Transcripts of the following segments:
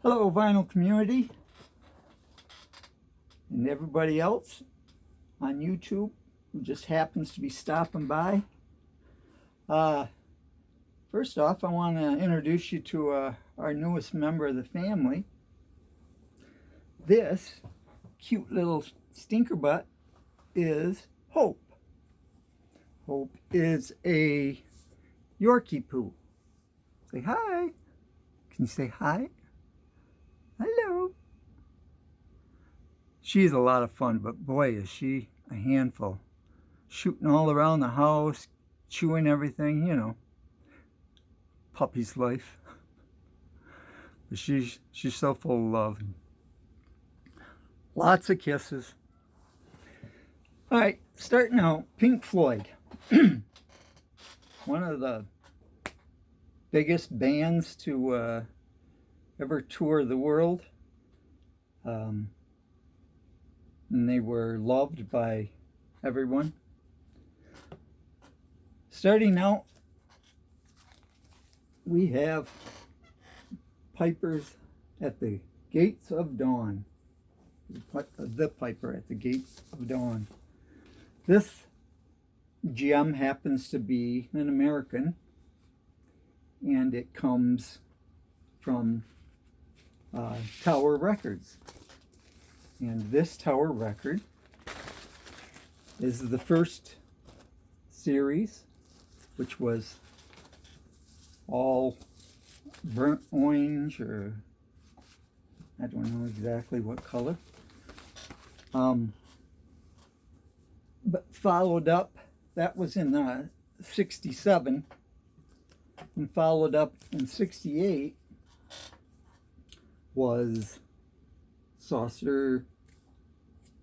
Hello, vinyl community, and everybody else on YouTube who just happens to be stopping by. First off, I want to introduce you to our newest member of the family. This cute little stinker butt is Hope. Hope is a Yorkie poo. Say hi. Can you say hi? Hello. She's a lot of fun, but boy, is she a handful. Shooting all around the house, chewing everything, you know. Puppy's life. But she's so full of love. Lots of kisses. All right, starting out, Pink Floyd. One of the biggest bands to ever tour the world. And they were loved by everyone. Starting out, we have Pipers at the Gates of Dawn. The Piper at the Gates of Dawn. This gem happens to be an American, and it comes from Tower Records. And this Tower record is the first series, which was all burnt orange, or I don't know exactly what color. But followed up, that was in 67, and followed up in 68 was Saucer,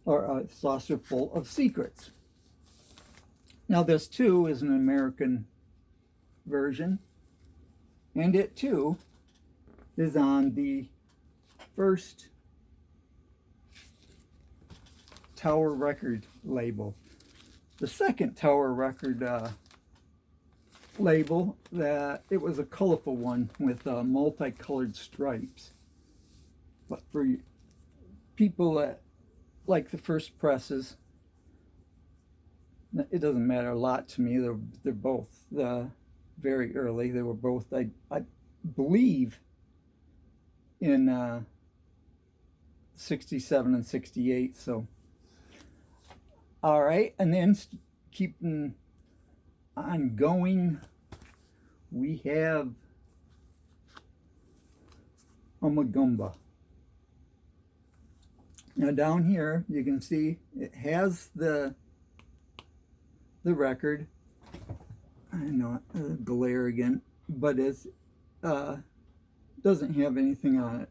or a Saucer Full of Secrets. Now this too is an American version, and it too is on the first Tower record label. The second Tower record label, that it was a colorful one with multicolored stripes. But for people that like the first presses, it doesn't matter a lot to me. They're both very early. They were both, I believe, in 67 and 68. So, all right, and then keeping on going, we have Umagumba. Now down here, you can see it has the record. I know, glare again, but it doesn't have anything on it.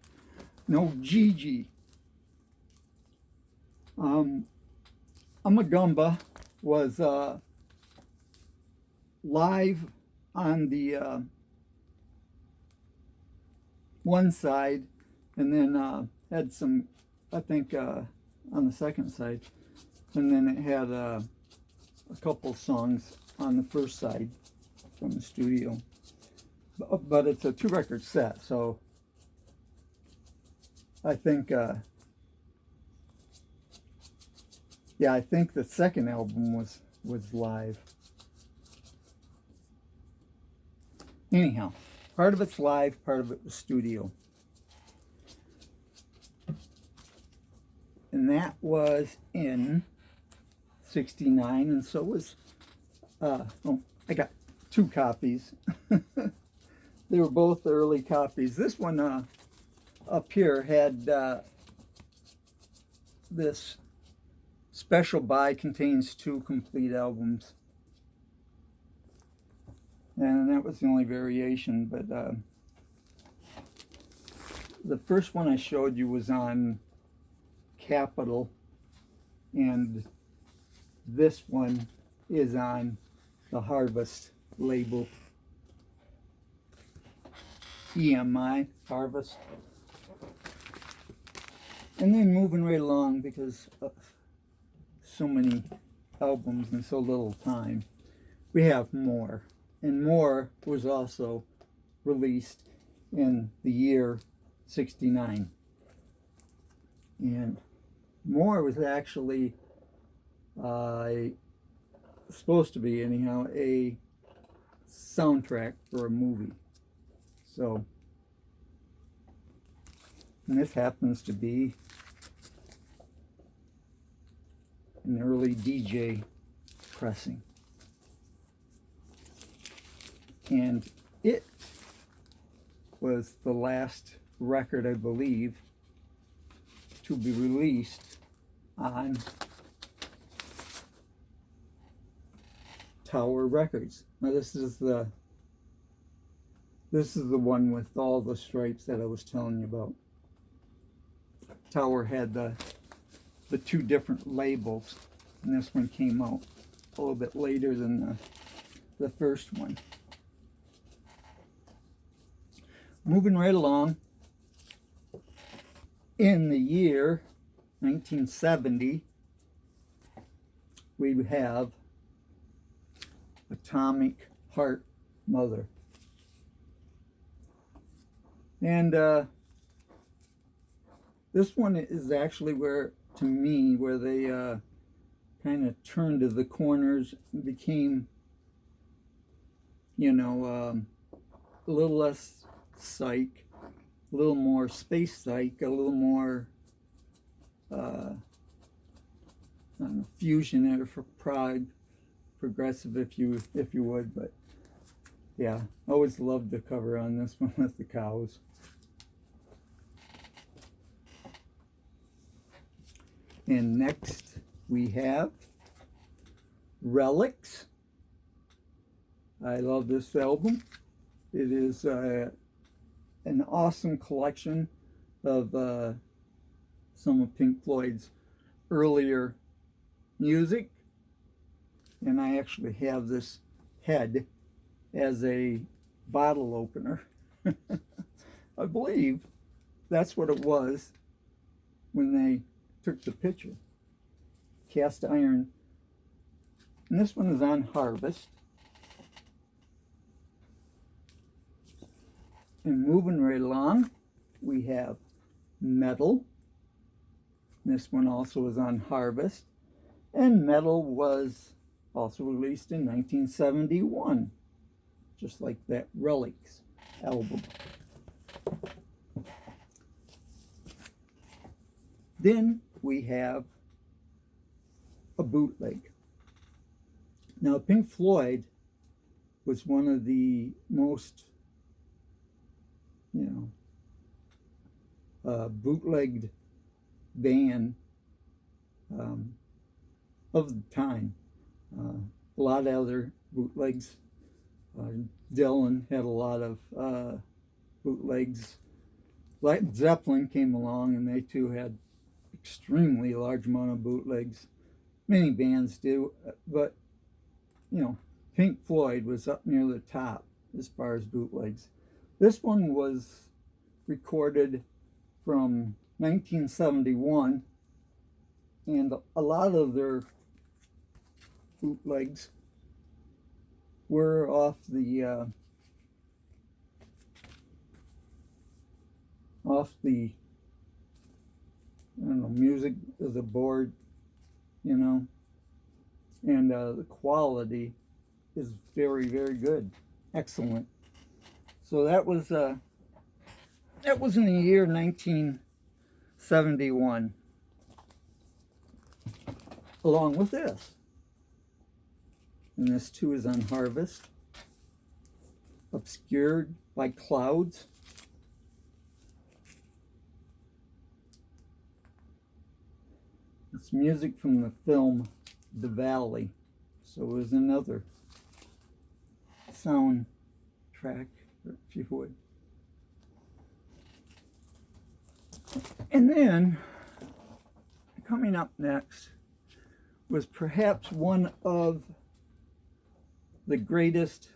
No Gigi. Umagumba was live on the one side, and then had some, I think, on the second side, and then it had a couple songs on the first side from the studio. But it's a 2-record set, so I think, yeah, I think the second album was live. Anyhow, part of it's live, part of it was studio. And that was in 69, and so was, oh, I got 2 copies. They were both early copies. This one up here had this special buy, contains 2 complete albums. And that was the only variation, but the first one I showed you was on Capitol, and this one is on the Harvest label. EMI, Harvest. And then moving right along, because of so many albums in so little time, we have More. And More was also released in the year 1969. And more was actually supposed to be, anyhow, a soundtrack for a movie. So, and this happens to be an early DJ pressing. And it was the last record, I believe, to be released on Tower Records. Now this is the one with all the stripes that I was telling you about. Tower had the two different labels, and this one came out a little bit later than the first one. Moving right along, in the year 1970, we have Atomic Heart Mother. And this one is actually where, to me, where they kind of turned to the corners and became, you know, a little less psych, a little more space psych, a little more I don't know, fusion or for progressive, if you would. But yeah, I always loved the cover on this one with the cows. And next we have Relics. I love this album. It is an awesome collection of some of Pink Floyd's earlier music. And I actually have this head as a bottle opener. I believe that's what it was when they took the picture. Cast iron. And this one is on Harvest. And moving right along, we have Metal. This one also is on Harvest. And Metal was also released in 1971, just like that Relics album. Then we have a bootleg. Now, Pink Floyd was one of the most, bootlegged band of the time. A lot of other bootlegs. Dylan had a lot of bootlegs. Led Zeppelin came along, and they too had extremely large amount of bootlegs. Many bands do, but Pink Floyd was up near the top as far as bootlegs. This one was recorded from 1971, and a lot of their bootlegs were off the music of the board, and the quality is very, very good, excellent. So that was in the year 1971. Along with this, and this too is on Harvest. Obscured by Clouds. It's music from the film The Valley, so it was another soundtrack, if you would. And then, coming up next was perhaps one of the greatest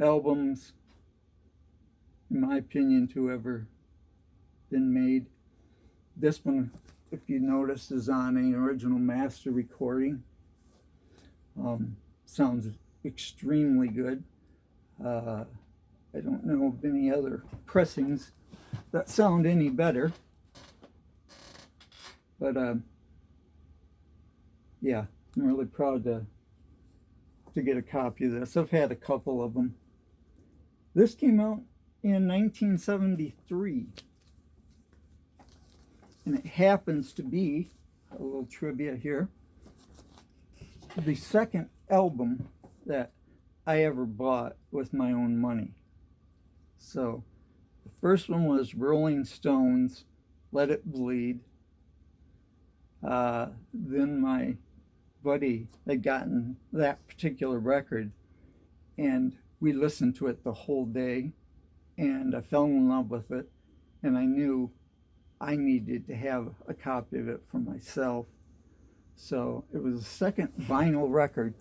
albums, in my opinion, to ever been made. This one, if you notice, is on an original master recording. Sounds extremely good. I don't know of any other pressings that sound any better. But yeah, I'm really proud to get a copy of this. I've had a couple of them. This came out in 1973. And it happens to be, a little trivia here, the second album that I ever bought with my own money. So the first one was Rolling Stones, Let It Bleed. Then my buddy had gotten that particular record, and we listened to it the whole day, and I fell in love with it, and I knew I needed to have a copy of it for myself. So it was the second vinyl record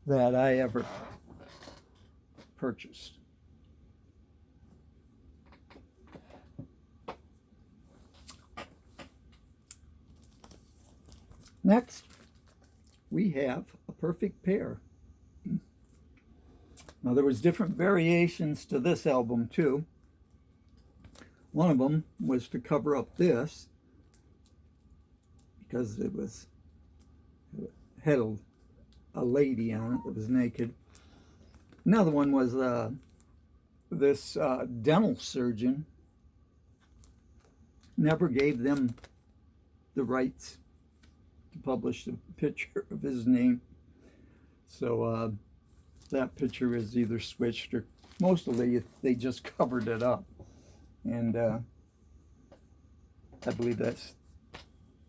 that I ever purchased. Next, we have A Perfect Pair. Now, there was different variations to this album too. One of them was to cover up this, because it had a lady on it that was naked. Another one was this dental surgeon never gave them the rights to publish the picture of his name. So that picture is either switched, or mostly they just covered it up. And I believe that's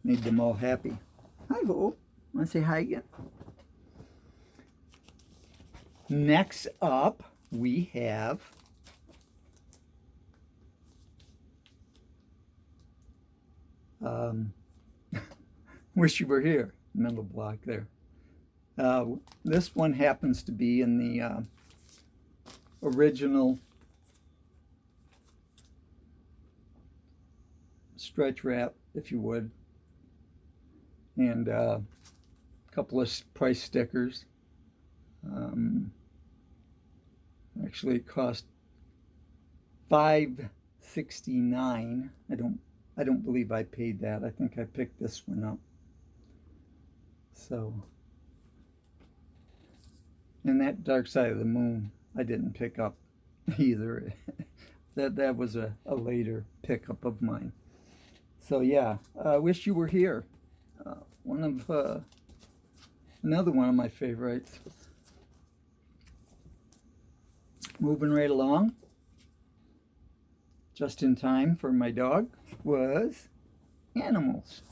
made them all happy. Hi, Bo. Want to say hi again? Next up, we have Wish You Were Here, mental block there. This one happens to be in the original stretch wrap, if you would, and a couple of price stickers. Actually, it cost $5.69. I don't believe I paid that. I think I picked this one up. So, and that Dark Side of the Moon, I didn't pick up either. that was a later pickup of mine. So yeah, Wish You Were Here. Another one of my favorites. Moving right along, just in time for my dog, was Animals.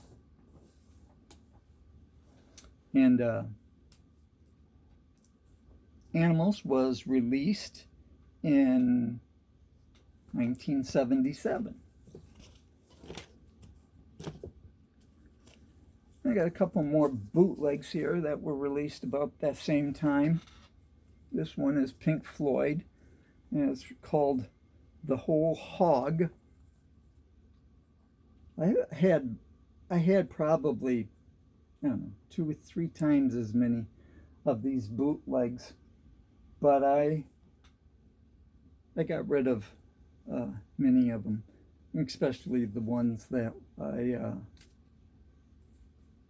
And Animals was released in 1977. I got a couple more bootlegs here that were released about that same time. This one is Pink Floyd, and it's called The Whole Hog. I had probably, I don't know, 2 or 3 times as many of these bootlegs, but I got rid of many of them, especially the ones that I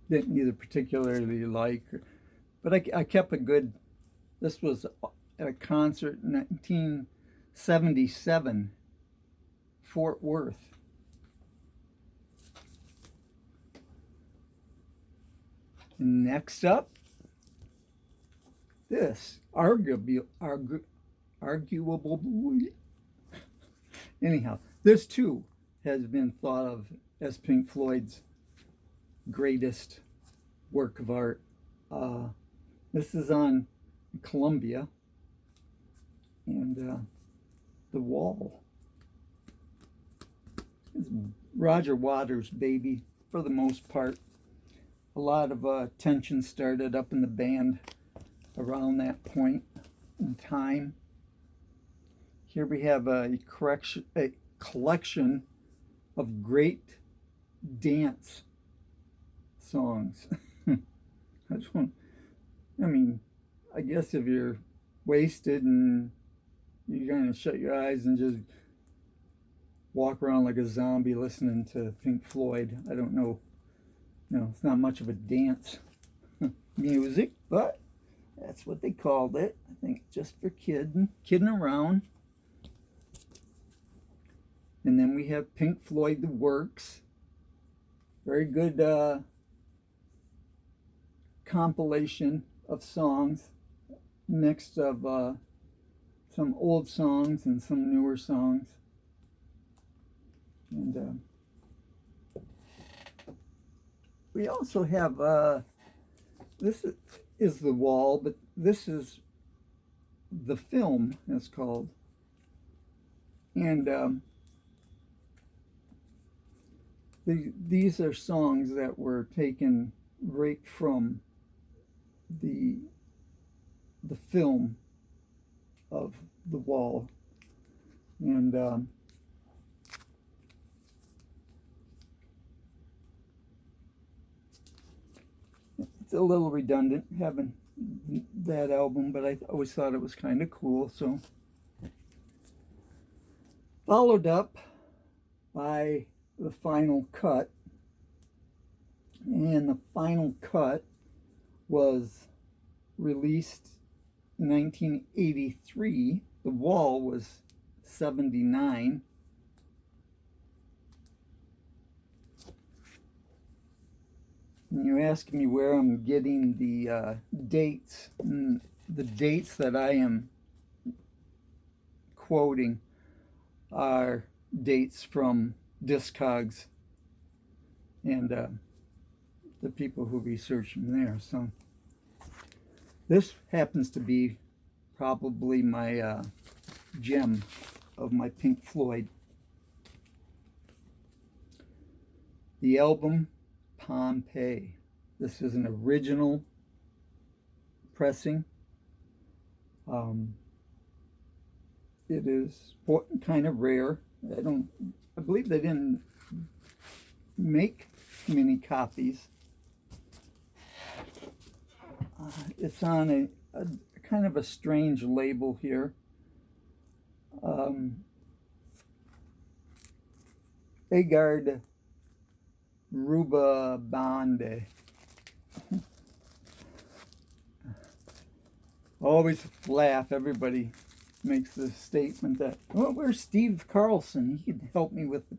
didn't either particularly like, but I kept a good. This was at a concert in 1977, Fort Worth. And next up, this arguable. Anyhow, this too has been thought of as Pink Floyd's greatest work of art. This is on Columbia, and The Wall. It's Roger Waters' baby for the most part. A lot of tension started up in the band around that point in time. Here we have a collection of great dance songs. I guess if you're wasted and you're going kind of shut your eyes and just walk around like a zombie listening to Pink Floyd. I don't know. It's not much of a dance music, but that's what they called it. I think just for kidding around. And then we have Pink Floyd, The Works. Very good compilation of songs, mixed of some old songs and some newer songs. And we also have, this is the wall, but this is the film, it's called. And these are songs that were taken right from the film of The Wall. And it's a little redundant having that album, but I always thought it was kind of cool. So followed up by the final cut, and the final cut was released in 1983. The Wall was 79. And you ask me where I'm getting the dates. And the dates that I am quoting are dates from Discogs and the people who research them there. So this happens to be probably my gem of my Pink Floyd. The album Pompeii. This is an original pressing. It is kind of rare. I believe they didn't make many copies. It's on a kind of a strange label here. Agard Ruba Bande. Always laugh. Everybody makes the statement that, well, where's Steve Carlson? He could help me with the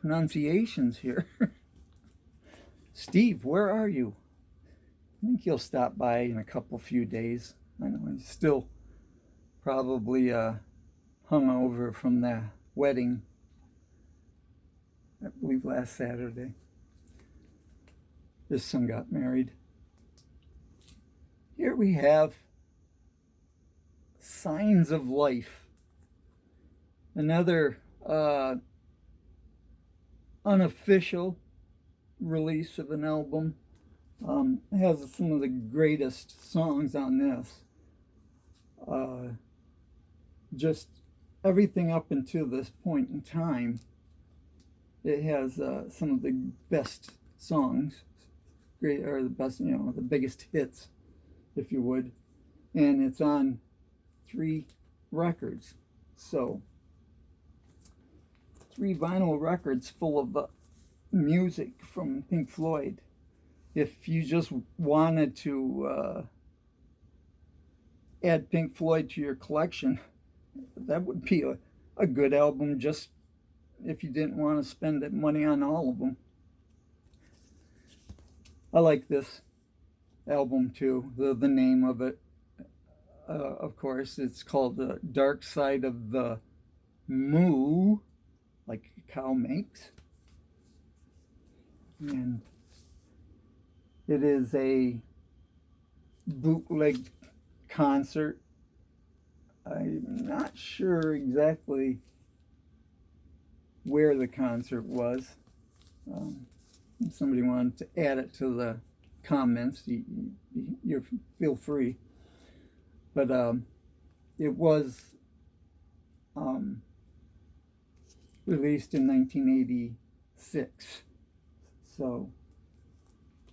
pronunciations here. Steve, where are you? I think he'll stop by in a few days. I know he's still probably hungover from the wedding, I believe last Saturday. His son got married. Here we have Signs of Life, another unofficial release of an album. It has some of the greatest songs on this. Just everything up until this point in time, it has some of the best songs, or the best, the biggest hits, if you would. And it's on 3 records. So 3 vinyl records full of music from Pink Floyd. If you just wanted to add Pink Floyd to your collection, that would be a good album, just if you didn't want to spend that money on all of them. I like this album too. The name of it, of course, it's called The Dark Side of the Moo, like a cow makes. And it is a bootleg concert. I'm not sure exactly where the concert was. If somebody wanted to add it to the comments, you feel free. But it was released in 1986. So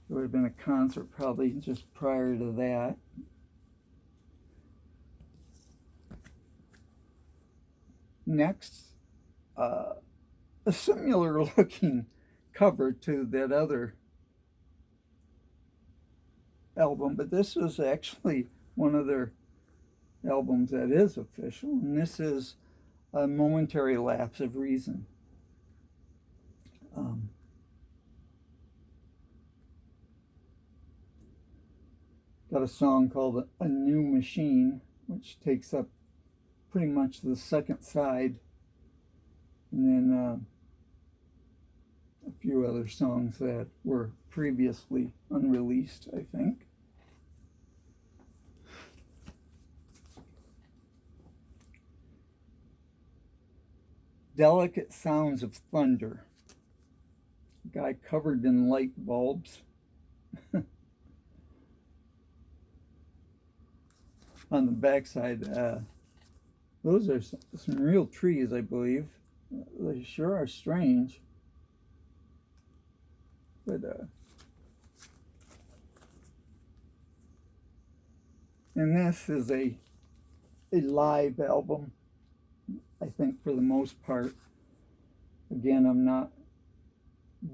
there would have been a concert probably just prior to that. next a similar looking cover to that other album, but this is actually one of their albums that is official, and this is A Momentary Lapse of Reason. Got a song called A New Machine, which takes up pretty much the second side, and then a few other songs that were previously unreleased, I think. Delicate Sounds of Thunder. A guy covered in light bulbs. On the backside, those are some real trees, I believe. They sure are strange. But and this is a live album, I think, for the most part. Again, I'm not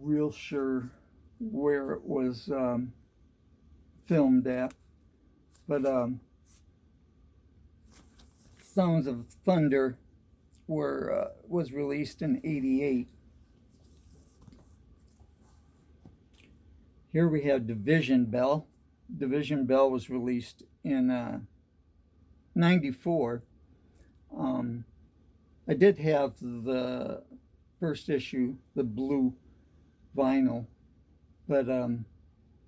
real sure where it was filmed at, but Sounds of Thunder was released in '88. Here we have Division Bell. Division Bell was released in '94. I did have the first issue, the blue vinyl, but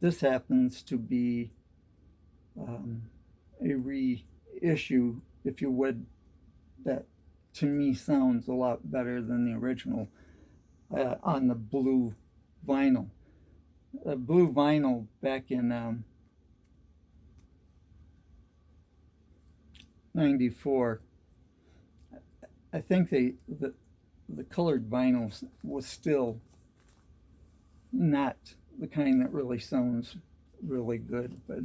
this happens to be a reissue, if you would, that to me sounds a lot better than the original on the blue vinyl. The blue vinyl back in '94, I think the colored vinyl was still not the kind that really sounds really good, but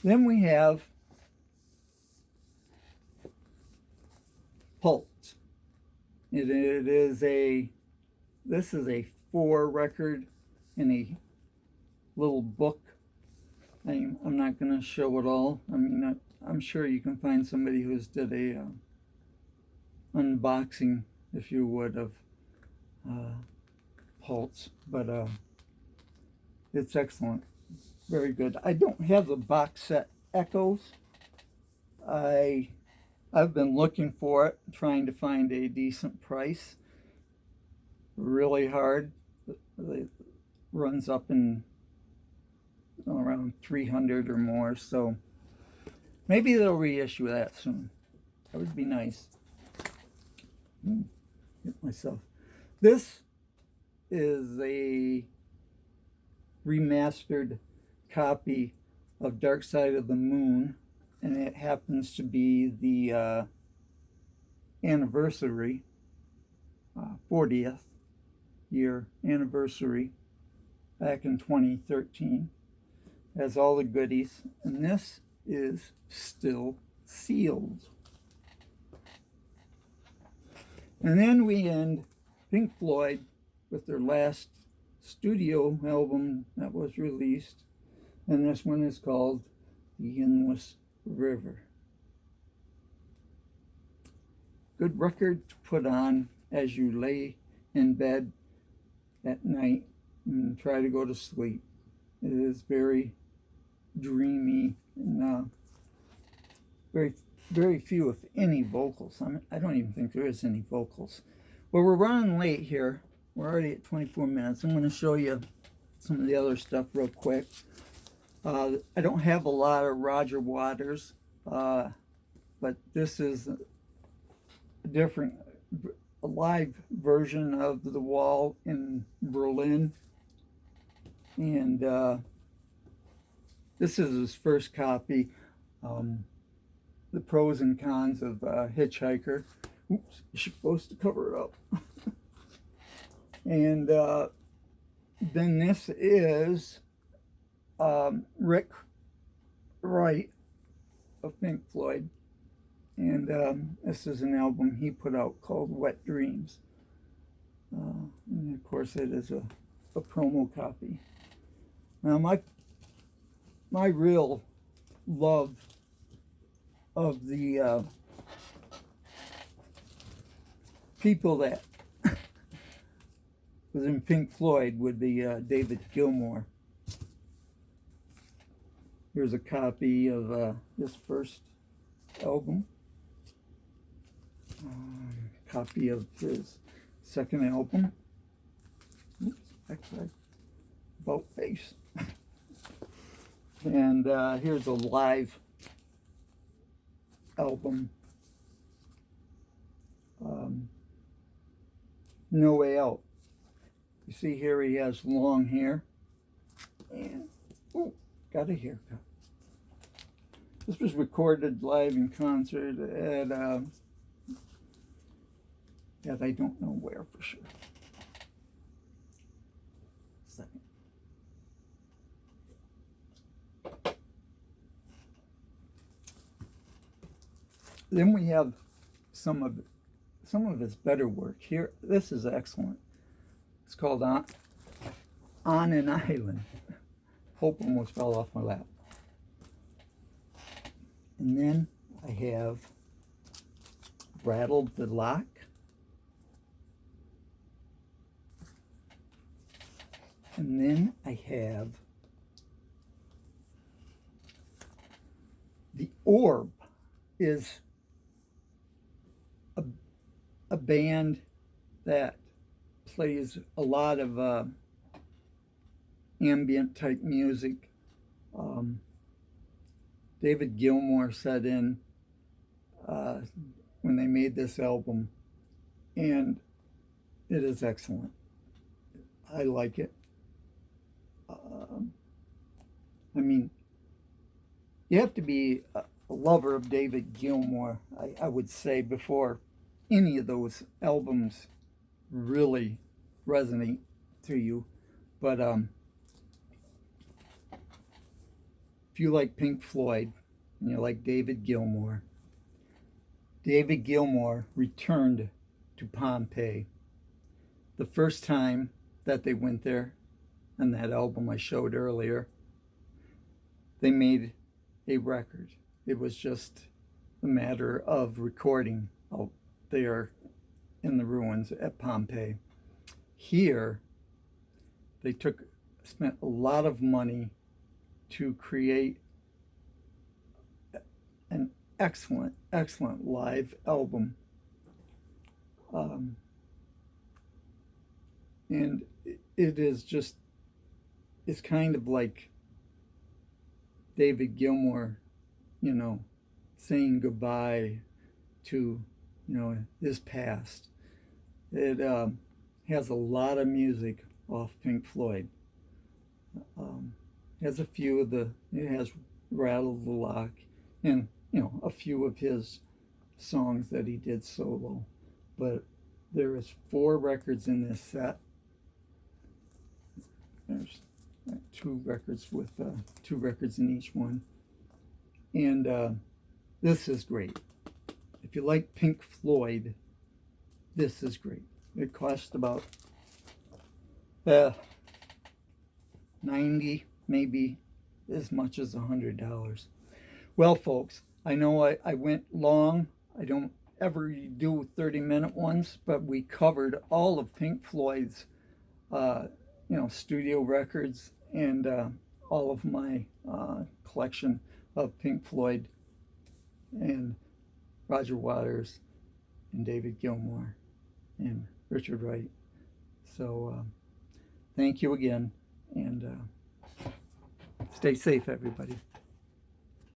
then we have Pulse. This is a 4 record in a little book. I'm not going to show it all. I mean, I'm sure you can find somebody who's did a unboxing, if you would, of Pulse, but it's excellent. Very good. I don't have the box set Echoes. I've been looking for it, trying to find a decent price. Really hard. It runs up in around 300 or more, so maybe they'll reissue that soon. That would be nice. Hit myself. This is a remastered copy of Dark Side of the Moon, and it happens to be the anniversary, 40th year anniversary, back in 2013. Has all the goodies, and this is still sealed. And then we end Pink Floyd with their last studio album that was released, and this one is called The Endless River. Good record to put on as you lay in bed at night and try to go to sleep. It is very dreamy and very, very few, if any, vocals. I don't even think there is any vocals. Well, we're running late here. We're already at 24 minutes. I'm going to show you some of the other stuff real quick. I don't have a lot of Roger Waters, but this is a live version of The Wall in Berlin. And this is his first copy. The Pros and Cons of Hitchhiker. Oops, you're supposed to cover it up. And then this is Rick Wright of Pink Floyd. And this is an album he put out called Wet Dreams. And of course it is a promo copy. Now my real love of the people that was in Pink Floyd would be David Gilmour. Here's a copy of his first album. Copy of his second album. Oops, actually, about face. And here's a live album. No Way Out. You see here he has long hair. And, ooh, got a haircut. This was recorded live in concert at I don't know where for sure. Second. Then we have some of his better work here. This is excellent. It's called On an Island. Hope almost fell off my lap. And then I have Rattled the Lock. And then I have The Orb is a band that plays a lot of ambient type music. David Gilmour set in when they made this album, and it is excellent. I like it. I mean, you have to be a lover of David Gilmour, I would say, before any of those albums really resonate to you. But if you like Pink Floyd and you like David Gilmour returned to Pompeii. The first time that they went there, on that album I showed earlier, they made a record. It was just a matter of recording out there in the ruins at Pompeii. Here, they spent a lot of money to create an excellent live album. And it is just, it's kind of like David Gilmour, saying goodbye to, his past. It has a lot of music off Pink Floyd. Has a few of it has Rattle the Lock, and a few of his songs that he did solo. But there is 4 records in this set. There's 2 records with 2 records in each one, and this is great. If you like Pink Floyd, this is great. It cost about $90, maybe as much as $100. Well, folks, I know I went long. I don't ever do 30-minute ones, but we covered all of Pink Floyd's studio records and all of my collection of Pink Floyd and Roger Waters and David Gilmour and Richard Wright. So thank you again, and stay safe, everybody.